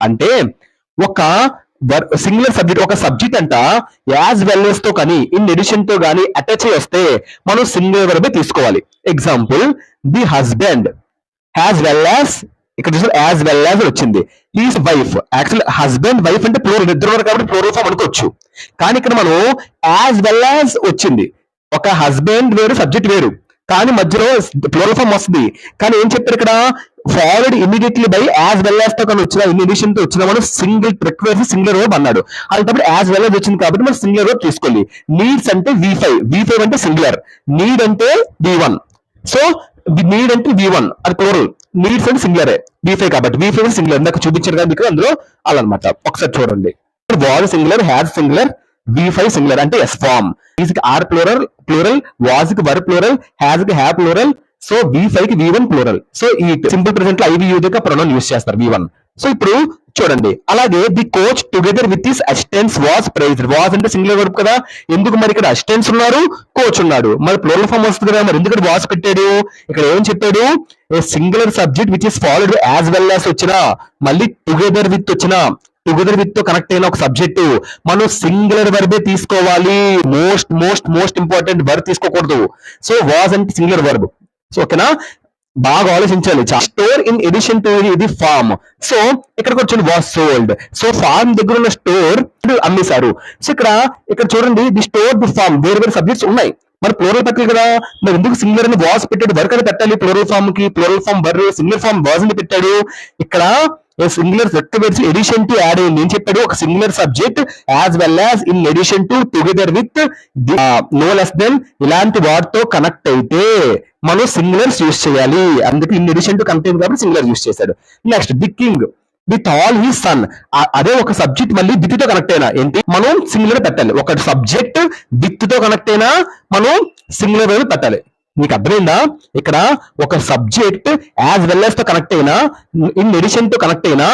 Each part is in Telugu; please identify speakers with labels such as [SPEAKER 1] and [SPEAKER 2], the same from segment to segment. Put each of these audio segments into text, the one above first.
[SPEAKER 1] అంటే ఒక సింగులర్ సబ్జెక్ట్ ఒక సబ్జెక్ట్ అంట యాజ్ వెల్ ఎస్ తో కానీ ఇన్ ఎడిషన్ తో కానీ అటాచ్ అయ్యి వస్తే మనం సింగులర్ వర్బ్ తీసుకోవాలి. Example, the husband as well as, ఇక్కడ చూసారు యాజ్ వెల్ యాజ్ వచ్చింది. His wife, actual husband wife అంటే ప్లూరల్, ఇద్దరు వరకు కాబట్టి ప్లూరల్ ఫామ్ అనుకోవచ్చు. కానీ ఇక్కడ మనం యాజ్ వెల్ యాజ్ వచ్చింది. ఒక హస్బెండ్ వేరు సబ్జెక్ట్ వేరు, కానీ మధ్యలో ప్లూరల్ ఫామ్ వస్తుంది. కానీ ఏం చెప్పారు ఇక్కడ, followed immediately by as well as తో కానీ వచ్చిన ఇన్ ఎడిషన్ తో వచ్చిన మనం సింగిల్ ట్రిక్ వేసి సింగులర్ వర్బ్ అన్నాడు. అలాంటప్పుడు యాజ్ వెల్ యాజ్ వచ్చింది కాబట్టి మనం సింగులర్ వర్బ్ తీసుకోవాలి. నీడ్స్ అంటే V5 అంటే సింగులర్, నీడ్ అంటే V1. సో నీడ్ అంటే V1 అది ప్లూరల్, నీడ్స్ అంటే సింగులరే, V5 కాబట్టి V5 అంటే సింగులర్. ఇందాక చూపించారు కదా మీకు అందులో అలా అనమాట. ఒకసారి చూడండి, was singular, has singular, V5 singular అంటే ఎస్ ఫార్మ్. ఈజ్ కి ఆర్ ప్లూరల్, వాజ్ కి వర్ ప్లూరల్, హ్యాజ్ కి హ్యావ్ ప్లూరల్, సో V5 కి V1 ప్లూరల్. సో ఈ సింపుల్ ప్రెసెంట్ లో IVU ప్రొనౌన్ యూస్ చేస్తారు V1. సో ఇప్పుడు చూడండి, అలాగే the coach together with his assistants was praised. Was అంటే సింగులర్ వర్బ్ కదా, ఎందుకు మరి ఇక్కడ అసిస్టెంట్స్ ఉన్నారు, కోచ్ ఉన్నాడు, మరి ప్లూరల్ ఫామ్ వస్తుంది కదా, మరి ఎందుకు వాజ్ పెట్టాడు? ఇక్కడ ఏం చెప్పాడు, a singular subject which is followed as well as వచ్చినా, మళ్ళీ టుగెదర్ విత్ వచ్చినా, టుగెదర్ విత్ తో కనెక్ట్ అయిన ఒక సబ్జెక్టు మనం సింగులర్ వర్బే తీసుకోవాలి. Most most most important verb తీసుకోకూడదు. సో వాజ్ అంటే సింగులర్ వర్బ్. సో ఓకేనా, బాగా ఆలోచించాలి. స్టోర్ ఇన్ ఎడిషన్ టు ఇది ఫార్మ్. సో ఇక్కడికి వచ్చింది వాజ్ సోల్డ్. సో ఫార్మ్ దగ్గర ఉన్న స్టోర్ అమ్మేశారు. సో ఇక్కడ చూడండి, ది స్టోర్ ది ఫార్మ్, వేరే వేరే సబ్జెక్ట్స్ ఉన్నాయి, మరి ప్లూరల్ పెట్టాలి కదా, మరి ఎందుకు సింగులర్ అని వాజ్ పెట్టాడు, వర్క్ అని పెట్టాలి ప్లూరల్ ఫామ్ కి, plural form were, singular form was అని పెట్టాడు. ఇక్కడ singular sector addition to add అయింది. ఏం చెప్పాడు, ఒక singular subject as well as in addition to together with no less than ఇలాంటి వాటితో కనెక్ట్ అయితే మనం సింగులర్స్ యూస్ చేయాలి. అందుకే ఇన్ ఎడిషన్ టు కనెక్ట్ అయింది కాబట్టి సింగులర్ యూస్ చేశాడు. Next, the king with all his son. అదే ఒక సబ్జెక్ట్ మళ్ళీ విత్ తో కనెక్ట్ అయినా ఏంటి మనం సింగులర్ పెట్టాలి. ఒక సబ్జెక్ట్ విత్ తో కనెక్ట్ అయినా మనం సింగులర్ పెట్టాలి. మీకు అర్థమైందా, ఇక్కడ ఒక సబ్జెక్ట్ యాజ్ వెల్ యాజ్ తో కనెక్ట్ అయినా, ఇన్ ఎడిషన్ తో కనెక్ట్ అయినా,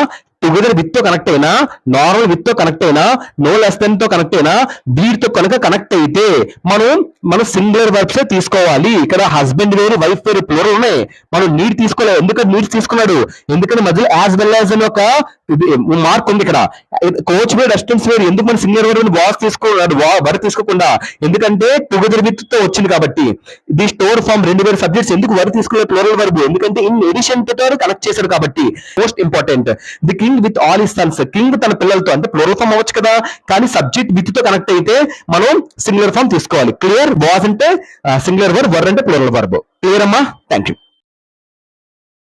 [SPEAKER 1] టుగెదర్ విత్ తో కనెక్ట్ అయినా, నార్మల్ విత్ తో కనెక్ట్ అయినా, నో లెస్ దెన్ తో కనెక్ట్ అయినా, వీటితో కనుక కనెక్ట్ అయితే మనం సింగులర్ వర్బ్స్ తీసుకోవాలి. ఇక్కడ హస్బెండ్ వేరు, వైఫ్ వేరు, ప్లూరల్ ఉన్నాయి, మనం నీడ్ తీసుకోలేదు. ఎందుకంటే నీడ్స్ తీసుకున్నాడు, ఎందుకంటే మధ్యలో యాజ్ వెల్ యాజ్ అని ఒక మార్క్ ఉంది. ఇక్కడ కోచ్ వేరు, అసిస్టెంట్స్ వేరు, ఎందుకు మనం సింగులర్ వర్బ్ వాజ్ తీసుకోవాలి, వర్బ్ తీసుకోకుండా, ఎందుకంటే టుగెదర్ విత్ తో వచ్చింది కాబట్టి. ది స్టోర్ ఫామ్ రెండు వేరు సబ్జెక్ట్స్, ఎందుకు వర్బ్ తీసుకోలేదు ప్లూరల్ వర్బ్, ఎందుకంటే ఇన్ ఎడిషన్ తో కనెక్ట్ చేశాడు కాబట్టి. Most important, the king with all his Sons, king తన పిల్లలతో, అంటే ప్లూరల్ ఫామ్ అవ్వచ్చు కదా, కానీ సబ్జెక్ట్ విత్ తో కనెక్ట్ అయితే మనం సింగులర్ ఫామ్ తీసుకోవాలి. క్లియర్, వాజ్ అంటే సింగులర్ వర్బ్, వర్ అంటే ప్లూరల్ వర్బ్. క్లియర్ అమ్మా, థ్యాంక్ యూ.